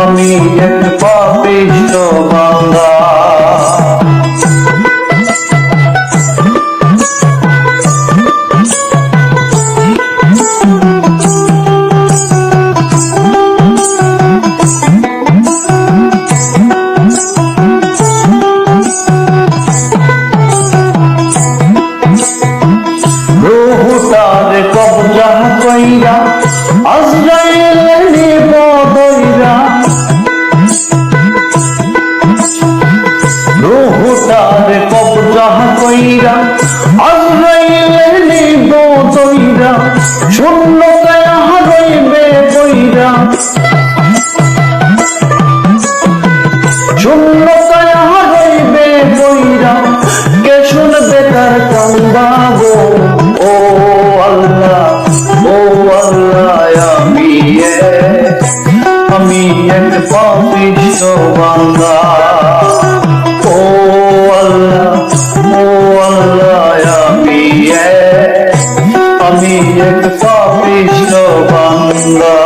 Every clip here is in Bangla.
আমি এক পাপিষ্ঠ বান্দা। রূহটারে কবজা কইরা আজরাইল নিব দইরা, রূহটারে কবজা কইরা আজরাইল নিব দইরা, শূন্যতায় রইবে বইরা, শূন্যতায় রইবে বইরা, কে শুনবে তার কান্দা গো। ও আল্লাহ, ও আল্লাহ, আমি এক পাপিষ্ঠ বান্দা। ও আল্লাহ, ও আল্লাহ, আমি এক পাপিষ্ঠ বান্দা।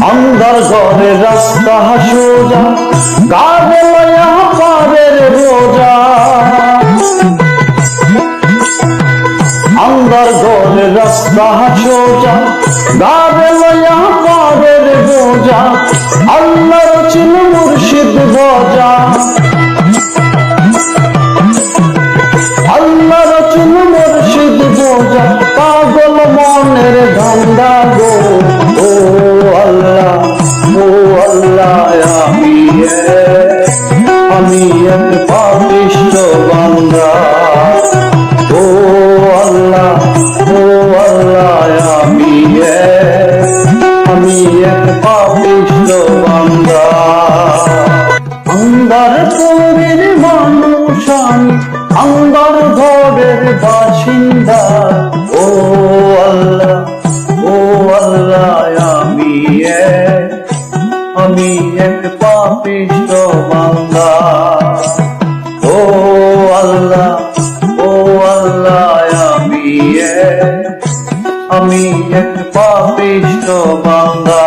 अंदर घरे रास्ता सोजा, गावे लया पारेर रोजा, अंदर घरे रास्ता सोजा, गावे लया पारेर रोजा, अल्लाह रचिल मुर्शिद बजा, अल्लाह रचिल मुर्शिद बजा, पागल मनेर धांधा गो। ও আল্লাহ, ও আল্লাহ, আমি এক পাপিষ্ঠ বান্দা। ও আল্লাহ, ও আল্লাহ, আমি এক পাপিষ্ঠ বান্দা। আন্দার পরের মানুষ আমি, আন্দার ঘরের বাসিন্দা। ও আল্লাহ, ও আল্লাহ, আমি এক পাপিষ্ঠ বান্দা। ও আল্লাহ, ও আল্লাহ, আমি এক পাপিষ্ঠ বান্দা।